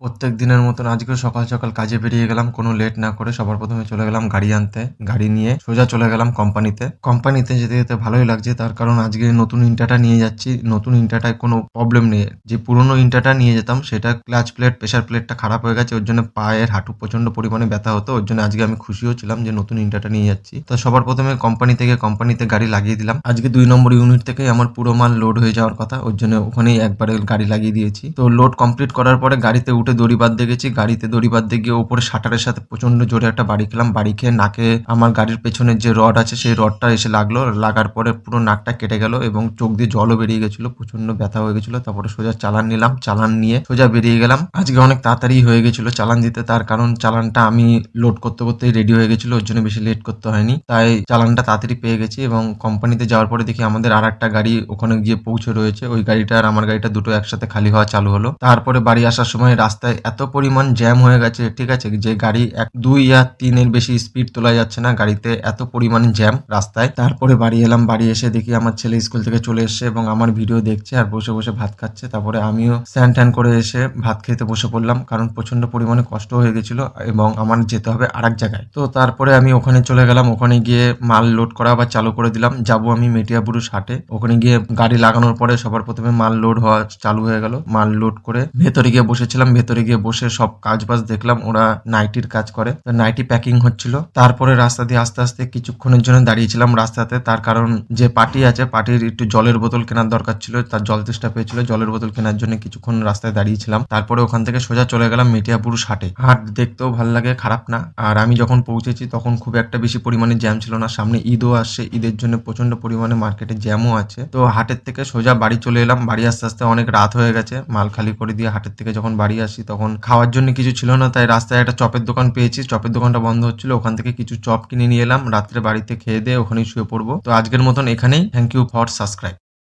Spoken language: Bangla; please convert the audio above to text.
প্রত্যেক দিনের মতন আজকেও সকাল সকাল কাজে বেরিয়ে গেলাম কোনো লেট না করে। সবার প্রথমে চলে গেলাম গাড়ি আনতে। গাড়ি নিয়ে সোজা চলে গেলাম কোম্পানিতে। কোম্পানিতে যেতে যেতে ভালোই লাগছে, তার কারণ আজকে নতুন ইন্টাটা নিয়ে যাচ্ছি। নতুন ইন্টাটায় কোনো প্রবলেম নেই। যে পুরনো ইন্টাটা নিয়ে যেতাম সেটা ক্লাচ প্লেট, প্রেসার প্লেটটা খারাপ হয়ে গেছে। ওর জন্য পায়ের হাঁটু প্রচন্ড পরিমাণে ব্যথা হতো। ওর জন্য আজকে আমি খুশিও ছিলাম যে নতুন ইন্টাটা নিয়ে যাচ্ছি। তো সবার প্রথমে কোম্পানিতে গাড়ি লাগিয়ে দিলাম। আজকে ২ নম্বর ইউনিট থেকেই আমার পুরো মাল লোড হয়ে যাওয়ার কথা। ওর জন্য ওখানেই একবারে গাড়ি লাগিয়ে দিয়েছি। তো লোড কমপ্লিট করার পরে গাড়িতে উঠে দড়ি বাঁধতে গেছি। গাড়িতে দড়ি বাঁধতে গিয়ে ওপরে শাটারের সাথে প্রচন্ড জোরে একটা বাড়ি খেলাম। বাড়ি খেয়ে নাকে আমার গাড়ির পেছনের যে রড আছে সেই রডটা এসে লাগলো। লাগার পরে পুরো নাকটা কেটে গেল এবং চোখ দিয়ে জলও বেরিয়ে গেছিল। প্রচন্ড ব্যথা হয়ে গেছিল। তারপরে সোজা চালান নিলাম। চালান নিয়ে সোজা বেরিয়ে গেলাম। আজকে অনেক তাড়াতাড়ি হয়ে গেছিল চালান দিতে, তার কারণ চালানটা আমি লোড করতে করতেই রেডি হয়ে গেছিল। ওর জন্য বেশি লেট করতে হয়নি। তাই চালানটা তাড়াতাড়ি পেয়ে গেছি এবং কোম্পানিতে যাওয়ার পরে দেখি আমাদের আরেকটা গাড়ি ওখানে গিয়ে পৌঁছে রয়েছে। ওই গাড়িটা আর আমার গাড়িটা দুটো একসাথে খালি হওয়া চালু হলো। তারপরে বাড়ি আসার সময় রাস্তায় এত পরিমাণ জ্যাম হয়ে গেছে, ঠিক আছে, যে গাড়ি ১, ২ আর ৩ এর বেশি স্পিড তোলা যাচ্ছে না। গাড়িতে এত পরিমাণ জ্যাম রাস্তায়। তারপরে বাড়ি এলাম। বাড়ি এসে দেখি আমার ছেলে স্কুল থেকে চলে এসেছে এবং আমার ভিডিও দেখছে আর বসে বসে ভাত খাচ্ছে। তারপরে আমিও স্নান ট্যান করে এসে ভাত খেতে বসে পড়লাম, কারণ প্রচন্ড পরিমাণে কষ্ট হয়ে গেছিল এবং আমার যেতে হবে আরেক জায়গায়। তো তারপরে আমি ওখানে চলে গেলাম। ওখানে গিয়ে মাল লোড করা আবার চালু করে দিলাম। যাবো আমি মেটিয়াবুরুজ হাটে। ওখানে গিয়ে গাড়ি লাগানোর পরে সবার প্রথমে মাল লোড হওয়া চালু হয়ে গেল। মাল লোড করে ভেতরে গিয়ে বসেছিলাম। ভেতরে গিয়ে বসে সব কাজ বাজ দেখলাম। ওরা নাইটির কাজ করে, তো নাইটি প্যাকিং হচ্ছিল। তারপরে রাস্তা দিয়ে আস্তে আস্তে কিছুক্ষণের জন্য দাঁড়িয়েছিলাম রাস্তাতে, তার কারণ যে পার্টি আছে পার্টির একটু জলের বোতল কেনার দরকার ছিল। তার জল তেষ্টা পেয়েছিল, জলের বোতল কেনার জন্য কিছুক্ষণ রাস্তায় দাঁড়িয়েছিলাম। তারপরে ওখান থেকে সোজা চলে গেলাম মেটিয়াপুরুষ হাটে। হাট দেখতেও ভালো লাগে, খারাপ না। আর আমি যখন পৌঁছেছি তখন খুব একটা বেশি পরিমাণে জ্যাম ছিল না। সামনে ঈদও আসছে, ঈদের জন্য প্রচন্ড পরিমাণে মার্কেটে জ্যামও আছে। তো হাটের থেকে সোজা বাড়ি চলে এলাম। বাড়ি আস্তে আস্তে অনেক রাত হয়ে গেছে। মাল খালি করে দিয়ে হাটের থেকে যখন বাড়ি আসি তখন খাওয়ার জন্য কিছু ছিল না, তাই রাস্তায় একটা চপের দোকান পেয়েছি। চপের দোকানটা বন্ধ হচ্ছিল, ওখান থেকে কিছু চপ কিনে নিয়ে এলাম। রাত্রে বাড়িতে খেয়ে দিয়ে ওখানেই শুয়ে পড়বো। তো আজকের মতন এখানেই। Thank you for subscribe.